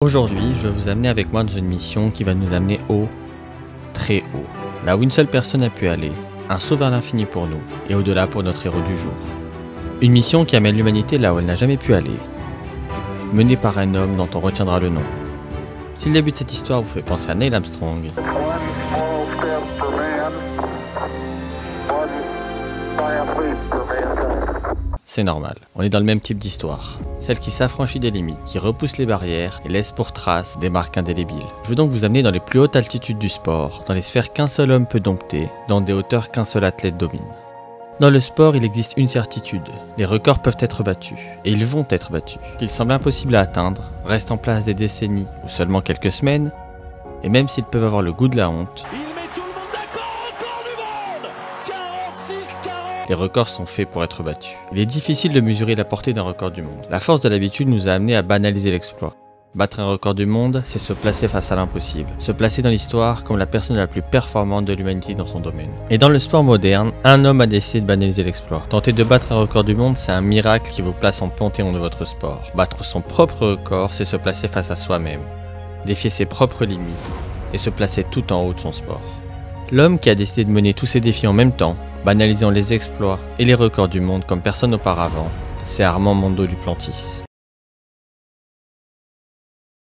Aujourd'hui, je vais vous amener avec moi dans une mission qui va nous amener haut, très haut, là où une seule personne a pu aller, un saut vers l'infini pour nous, et au-delà pour notre héros du jour. Une mission qui amène l'humanité là où elle n'a jamais pu aller, menée par un homme dont on retiendra le nom. Si le début de cette histoire vous fait penser à Neil Armstrong, c'est normal, on est dans le même type d'histoire. Celle qui s'affranchit des limites, qui repousse les barrières et laisse pour trace des marques indélébiles. Je veux donc vous amener dans les plus hautes altitudes du sport, dans les sphères qu'un seul homme peut dompter, dans des hauteurs qu'un seul athlète domine. Dans le sport, il existe une certitude, les records peuvent être battus, et ils vont être battus. Qu'ils semblent impossibles à atteindre, restent en place des décennies ou seulement quelques semaines, et même s'ils peuvent avoir le goût de la honte, les records sont faits pour être battus. Il est difficile de mesurer la portée d'un record du monde. La force de l'habitude nous a amené à banaliser l'exploit. Battre un record du monde, c'est se placer face à l'impossible. Se placer dans l'histoire comme la personne la plus performante de l'humanité dans son domaine. Et dans le sport moderne, un homme a décidé de banaliser l'exploit. Tenter de battre un record du monde, c'est un miracle qui vous place en panthéon de votre sport. Battre son propre record, c'est se placer face à soi-même. Défier ses propres limites et se placer tout en haut de son sport. L'homme qui a décidé de mener tous ces défis en même temps, banalisant les exploits et les records du monde comme personne auparavant, c'est Armand Mondo Duplantis.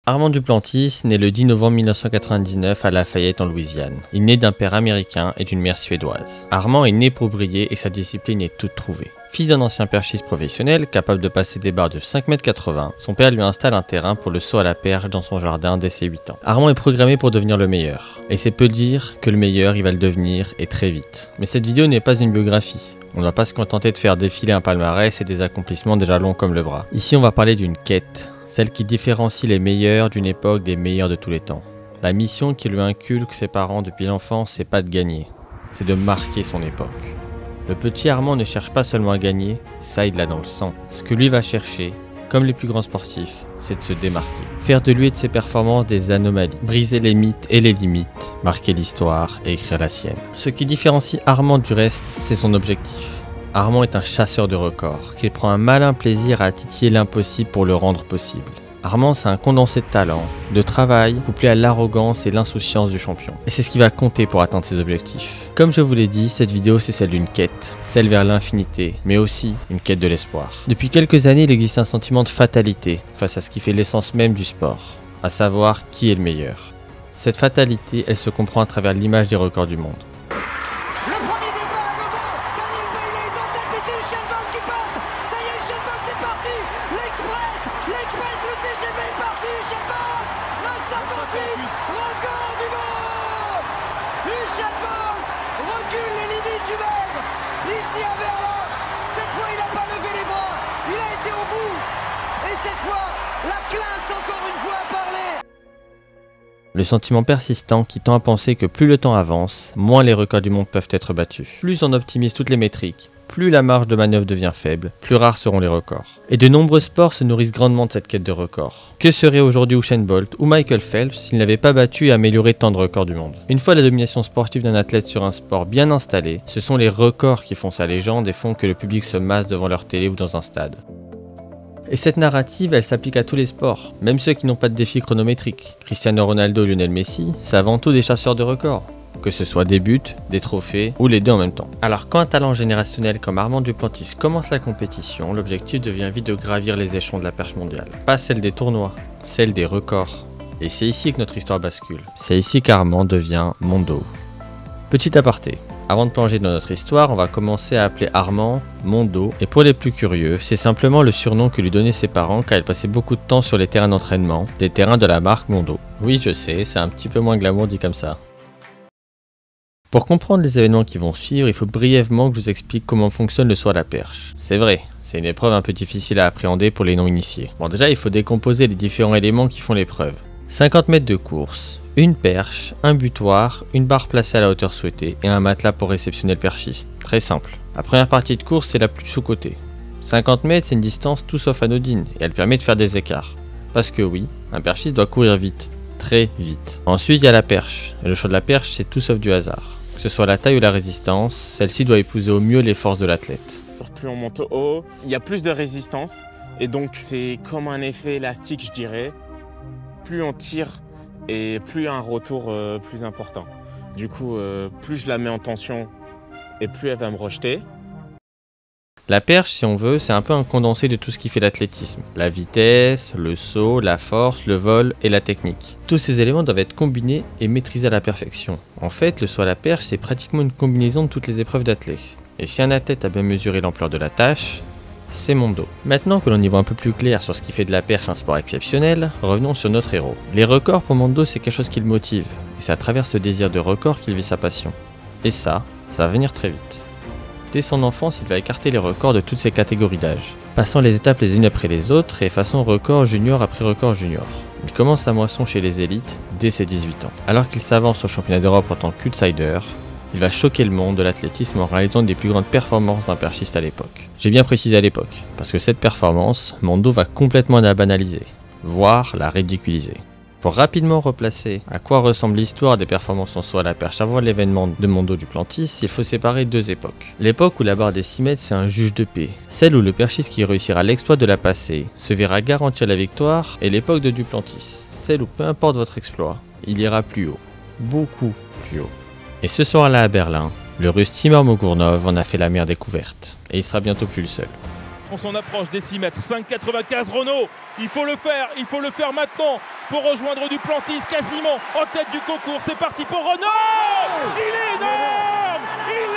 Armand Duplantis naît le 10 novembre 1999 à Lafayette en Louisiane. Il naît d'un père américain et d'une mère suédoise. Armand est né pour briller et sa discipline est toute trouvée. Fils d'un ancien perchiste professionnel, capable de passer des barres de 5,80 m, son père lui installe un terrain pour le saut à la perche dans son jardin dès ses 8 ans. Armand est programmé pour devenir le meilleur. Et c'est peu dire que le meilleur, il va le devenir, et très vite. Mais cette vidéo n'est pas une biographie. On ne va pas se contenter de faire défiler un palmarès et des accomplissements déjà longs comme le bras. Ici, on va parler d'une quête, celle qui différencie les meilleurs d'une époque des meilleurs de tous les temps. La mission qui lui inculque ses parents depuis l'enfance, c'est pas de gagner, c'est de marquer son époque. Le petit Armand ne cherche pas seulement à gagner, ça il l'a dans le sang. Ce que lui va chercher, comme les plus grands sportifs, c'est de se démarquer. Faire de lui et de ses performances des anomalies, briser les mythes et les limites, marquer l'histoire et écrire la sienne. Ce qui différencie Armand du reste, c'est son objectif. Armand est un chasseur de records, qui prend un malin plaisir à titiller l'impossible pour le rendre possible. Armand, c'est un condensé de talent, de travail, couplé à l'arrogance et l'insouciance du champion. Et c'est ce qui va compter pour atteindre ses objectifs. Comme je vous l'ai dit, cette vidéo c'est celle d'une quête, celle vers l'infinité, mais aussi une quête de l'espoir. Depuis quelques années, il existe un sentiment de fatalité face à ce qui fait l'essence même du sport, à savoir qui est le meilleur. Cette fatalité, elle se comprend à travers l'image des records du monde. Le sentiment persistant qui tend à penser que plus le temps avance, moins les records du monde peuvent être battus. Plus on optimise toutes les métriques, plus la marge de manœuvre devient faible, plus rares seront les records. Et de nombreux sports se nourrissent grandement de cette quête de records. Que serait aujourd'hui Usain Bolt ou Michael Phelps s'ils n'avaient pas battu et amélioré tant de records du monde? Une fois la domination sportive d'un athlète sur un sport bien installé, ce sont les records qui font sa légende et font que le public se masse devant leur télé ou dans un stade. Et cette narrative, elle s'applique à tous les sports, même ceux qui n'ont pas de défi chronométrique. Cristiano Ronaldo et Lionel Messi, c'est avant tout des chasseurs de records, que ce soit des buts, des trophées ou les deux en même temps. Alors quand un talent générationnel comme Armand Duplantis commence la compétition, l'objectif devient vite de gravir les échelons de la perche mondiale. Pas celle des tournois, celle des records. Et c'est ici que notre histoire bascule. C'est ici qu'Armand devient Mondo. Petit aparté. Avant de plonger dans notre histoire, on va commencer à appeler Armand Mondo, et pour les plus curieux, c'est simplement le surnom que lui donnaient ses parents car il passait beaucoup de temps sur les terrains d'entraînement, des terrains de la marque Mondo. Oui, je sais, c'est un petit peu moins glamour dit comme ça. Pour comprendre les événements qui vont suivre, il faut brièvement que je vous explique comment fonctionne le saut à la perche. C'est vrai, c'est une épreuve un peu difficile à appréhender pour les non-initiés. Bon, déjà, il faut décomposer les différents éléments qui font l'épreuve. 50 mètres de course, une perche, un butoir, une barre placée à la hauteur souhaitée et un matelas pour réceptionner le perchiste. Très simple. La première partie de course, c'est la plus sous-cotée. 50 mètres, c'est une distance tout sauf anodine et elle permet de faire des écarts. Parce que oui, un perchiste doit courir vite. Très vite. Ensuite, il y a la perche. Et le choix de la perche, c'est tout sauf du hasard. Que ce soit la taille ou la résistance, celle-ci doit épouser au mieux les forces de l'athlète. Plus on monte haut, il y a plus de résistance et donc c'est comme un effet élastique, je dirais. plus on tire et plus il y a un retour plus important. Du coup, plus je la mets en tension et plus elle va me rejeter. La perche, si on veut, c'est un peu un condensé de tout ce qui fait l'athlétisme. La vitesse, le saut, la force, le vol et la technique. Tous ces éléments doivent être combinés et maîtrisés à la perfection. En fait, le saut à la perche, c'est pratiquement une combinaison de toutes les épreuves d'athlète. Et si un athlète a bien mesuré l'ampleur de la tâche, c'est Mondo. Maintenant que l'on y voit un peu plus clair sur ce qui fait de la perche un sport exceptionnel, revenons sur notre héros. Les records pour Mondo, c'est quelque chose qui le motive. Et c'est à travers ce désir de record qu'il vit sa passion. Et ça va venir très vite. Dès son enfance, il va écarter les records de toutes ses catégories d'âge, passant les étapes les unes après les autres et effaçant record junior après record junior. Il commence sa moisson chez les élites dès ses 18 ans. Alors qu'il s'avance au championnat d'Europe en tant qu'outsider, il va choquer le monde de l'athlétisme en réalisant des plus grandes performances d'un perchiste à l'époque. J'ai bien précisé à l'époque, parce que cette performance, Mondo va complètement la banaliser, voire la ridiculiser. Pour rapidement replacer à quoi ressemble l'histoire des performances en saut à la perche avant l'événement de Mondo Duplantis, il faut séparer deux époques. L'époque où la barre des 6 mètres c'est un juge de paix, celle où le perchiste qui réussira l'exploit de la passer se verra garantir la victoire, et l'époque de Duplantis, celle où peu importe votre exploit, il ira plus haut, beaucoup plus haut. Et ce soir-là à Berlin, le russe Timur Mogournov en a fait la mère découverte, et il sera bientôt plus le seul. Son approche des 6 mètres, 5,95 Renaud, il faut le faire maintenant pour rejoindre Duplantis quasiment en tête du concours. C'est parti pour Renaud. Il est énorme, il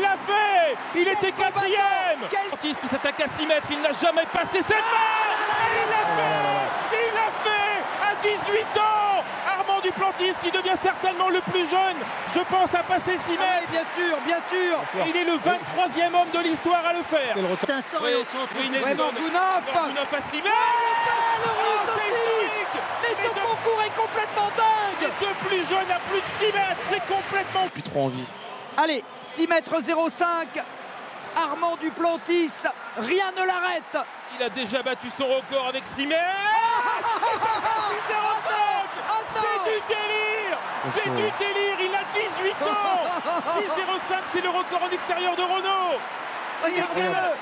l'a fait, il était quatrième. Duplantis qui s'attaque à 6 mètres, il n'a jamais passé cette barre. Il l'a fait à 18 ans. Armand Duplantis qui devient certainement le plus jeune, je pense, à passer 6 mètres. Bien sûr. Il est le 23e homme de l'histoire à le faire. C'est instauré au centre. Mogournov à 6 mètres. C'est historique. Mais ce concours est complètement dingue. Les deux plus jeunes à plus de 6 mètres, c'est complètement... Plus trop envie. Allez, 6 mètres 05. Armand Duplantis, rien ne l'arrête. Il a déjà battu son record avec 6 mètres. 6,05. C'est du délire. Il a 18 ans. 6,05, c'est le record en extérieur de Renaud. Regardez-le.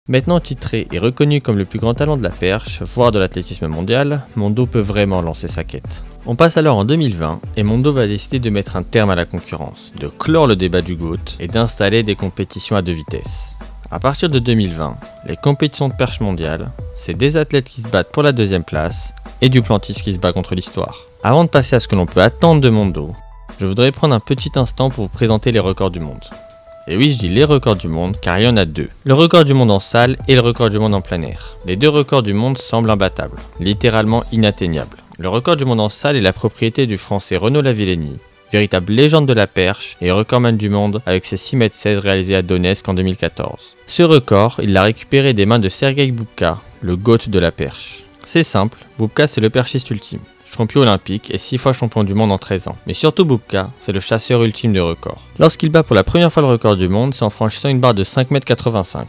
Maintenant titré et reconnu comme le plus grand talent de la perche, voire de l'athlétisme mondial, Mondo peut vraiment lancer sa quête. On passe alors en 2020 et Mondo va décider de mettre un terme à la concurrence, de clore le débat du GOAT et d'installer des compétitions à deux vitesses. À partir de 2020, les compétitions de perche mondiale, c'est des athlètes qui se battent pour la deuxième place et Duplantis qui se bat contre l'histoire. Avant de passer à ce que l'on peut attendre de Mondo, je voudrais prendre un petit instant pour vous présenter les records du monde. Et oui, je dis les records du monde car il y en a deux. Le record du monde en salle et le record du monde en plein air. Les deux records du monde semblent imbattables, littéralement inatteignables. Le record du monde en salle est la propriété du français Renaud Lavillenie, véritable légende de la perche et recordman du monde avec ses 6,16 m réalisés à Donetsk en 2014. Ce record, il l'a récupéré des mains de Sergei Bubka, le GOAT de la perche. C'est simple, Bubka c'est le perchiste ultime, champion olympique et 6 fois champion du monde en 13 ans. Mais surtout Bubka, c'est le chasseur ultime de records. Lorsqu'il bat pour la première fois le record du monde, c'est en franchissant une barre de 5,85 m.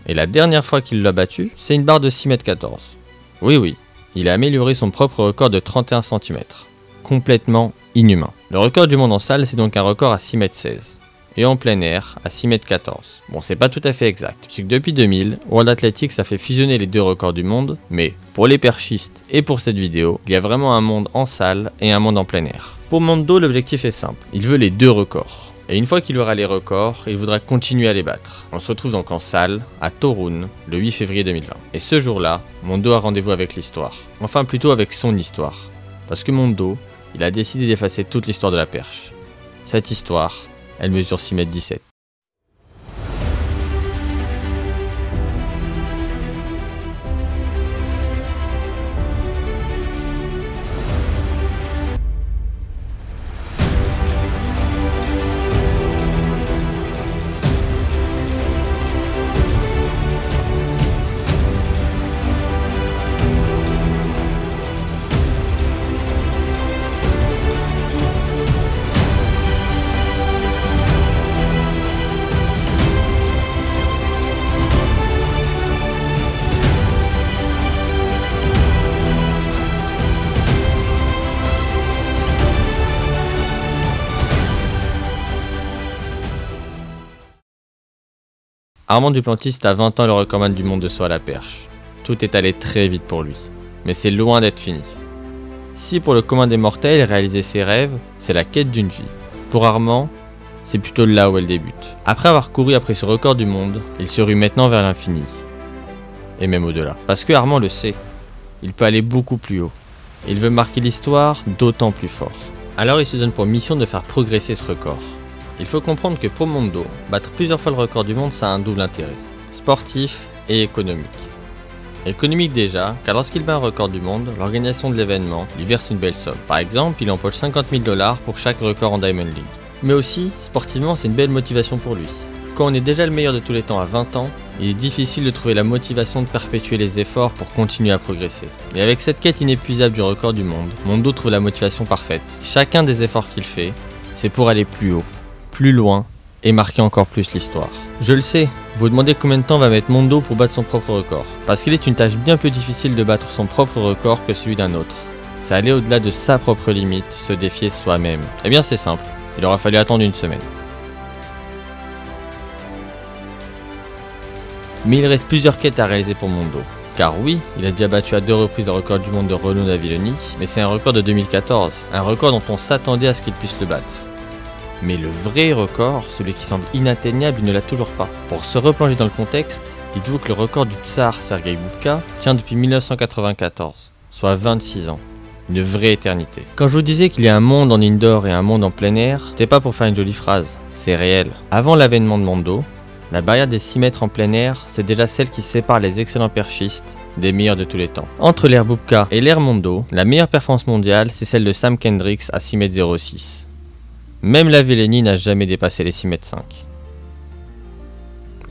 Et la dernière fois qu'il l'a battu, c'est une barre de 6,14 m. Oui, il a amélioré son propre record de 31 cm. Complètement inhumain. Le record du monde en salle, c'est donc un record à 6,16 m. Et en plein air, à 6,14 m. Bon, c'est pas tout à fait exact, puisque depuis 2000, World Athletics a fait fusionner les deux records du monde, mais pour les perchistes et pour cette vidéo, il y a vraiment un monde en salle et un monde en plein air. Pour Mondo, l'objectif est simple, il veut les deux records. Et une fois qu'il aura les records, il voudra continuer à les battre. On se retrouve donc en salle, à Torun, le 8 février 2020. Et ce jour-là, Mondo a rendez-vous avec l'histoire. Enfin plutôt avec son histoire. Parce que Mondo, il a décidé d'effacer toute l'histoire de la perche. Cette histoire, elle mesure 6,17 m. Armand Duplantis a 20 ans le recordman du monde de saut à la perche. Tout est allé très vite pour lui. mais c'est loin d'être fini. Si pour le commun des mortels, réaliser ses rêves, c'est la quête d'une vie, pour Armand, c'est plutôt là où elle débute. Après avoir couru après ce record du monde, il se rue maintenant vers l'infini. Et même au-delà. Parce que Armand le sait, il peut aller beaucoup plus haut. Il veut marquer l'histoire d'autant plus fort. Alors il se donne pour mission de faire progresser ce record. Il faut comprendre que pour Mondo, battre plusieurs fois le record du monde, ça a un double intérêt. Sportif et économique. Économique déjà, car lorsqu'il bat un record du monde, l'organisation de l'événement lui verse une belle somme. Par exemple, il empoche 50 000 $ pour chaque record en Diamond League. Mais aussi, sportivement, c'est une belle motivation pour lui. Quand on est déjà le meilleur de tous les temps à 20 ans, il est difficile de trouver la motivation de perpétuer les efforts pour continuer à progresser. Et avec cette quête inépuisable du record du monde, Mondo trouve la motivation parfaite. Chacun des efforts qu'il fait, c'est pour aller plus haut, plus loin, et marquer encore plus l'histoire. Je le sais, vous demandez combien de temps va mettre Mondo pour battre son propre record. Parce qu'il est une tâche bien plus difficile de battre son propre record que celui d'un autre. C'est aller au-delà de sa propre limite, se défier soi-même. Eh bien c'est simple, il aura fallu attendre une semaine. Mais il reste plusieurs quêtes à réaliser pour Mondo. Car oui, il a déjà battu à 2 reprises le record du monde de Renaud Davilloni, mais c'est un record de 2014, un record dont on s'attendait à ce qu'il puisse le battre. Mais le vrai record, celui qui semble inatteignable, il ne l'a toujours pas. Pour se replonger dans le contexte, dites-vous que le record du tsar Sergei Boubka tient depuis 1994, soit 26 ans. Une vraie éternité. Quand je vous disais qu'il y a un monde en indoor et un monde en plein air, c'était pas pour faire une jolie phrase, c'est réel. Avant l'avènement de Mondo, la barrière des 6 mètres en plein air, c'est déjà celle qui sépare les excellents perchistes des meilleurs de tous les temps. Entre l'ère Boubka et l'ère Mondo, la meilleure performance mondiale, c'est celle de Sam Kendricks à 6 mètres 06. Même Lavillenie n'a jamais dépassé les 6 mètres 5.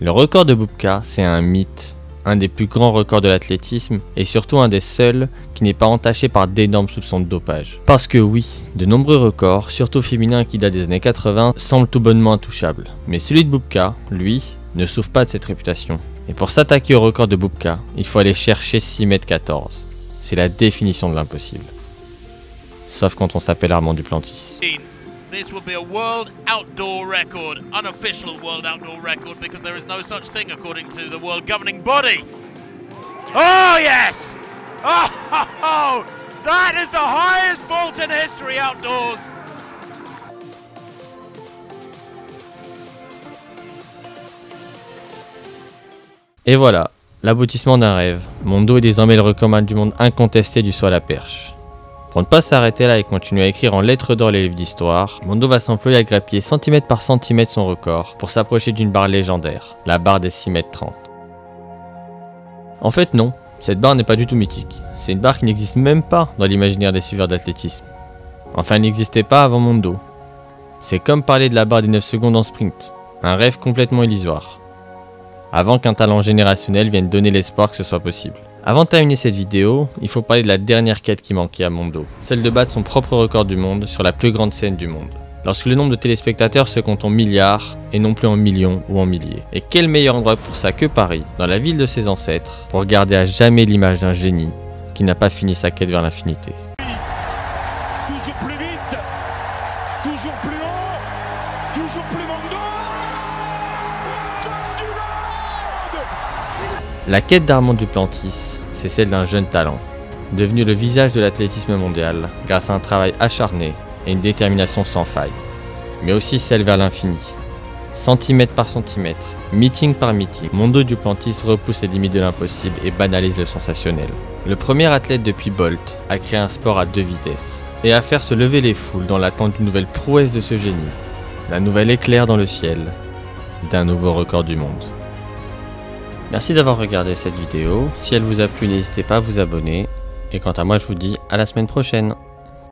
Le record de Boubka, c'est un mythe, un des plus grands records de l'athlétisme et surtout un des seuls qui n'est pas entaché par d'énormes soupçons de dopage. Parce que oui, de nombreux records, surtout féminins qui datent des années 80, semblent tout bonnement intouchables. Mais celui de Boubka, lui, ne souffre pas de cette réputation. Et pour s'attaquer au record de Boubka, il faut aller chercher 6 mètres 14. C'est la définition de l'impossible. Sauf quand on s'appelle Armand Duplantis. This will be a world outdoor record, unofficial world outdoor record, because there is no such thing according to the world governing body. Oh yes! Oh, that is the highest vault in history outdoors. Et voilà, l'aboutissement d'un rêve. Mondo est désormais le record du monde incontesté du saut à la perche. Pour ne pas s'arrêter là et continuer à écrire en lettres d'or les livres d'histoire, Mondo va s'employer à grappiller centimètre par centimètre son record pour s'approcher d'une barre légendaire, la barre des 6 mètres 30. En fait non, cette barre n'est pas du tout mythique. C'est une barre qui n'existe même pas dans l'imaginaire des suiveurs d'athlétisme. Enfin, elle n'existait pas avant Mondo. C'est comme parler de la barre des 9 secondes en sprint, un rêve complètement illusoire. Avant qu'un talent générationnel vienne donner l'espoir que ce soit possible. Avant de terminer cette vidéo, il faut parler de la dernière quête qui manquait à Mondo, celle de battre son propre record du monde sur la plus grande scène du monde. Lorsque le nombre de téléspectateurs se compte en milliards et non plus en millions ou en milliers. Et quel meilleur endroit pour ça que Paris, dans la ville de ses ancêtres, pour garder à jamais l'image d'un génie qui n'a pas fini sa quête vers l'infinité. Toujours plus vite, toujours plus haut, toujours plus Mondo. La quête d'Armand Duplantis, c'est celle d'un jeune talent, devenu le visage de l'athlétisme mondial grâce à un travail acharné et une détermination sans faille, mais aussi celle vers l'infini. Centimètre par centimètre, meeting par meeting, Mondo Duplantis repousse les limites de l'impossible et banalise le sensationnel. Le premier athlète depuis Bolt a créé un sport à 2 vitesses et à faire se lever les foules dans l'attente d'une nouvelle prouesse de ce génie, d'un nouvel éclair dans le ciel, d'un nouveau record du monde. Merci d'avoir regardé cette vidéo, si elle vous a plu n'hésitez pas à vous abonner, et quant à moi je vous dis à la semaine prochaine.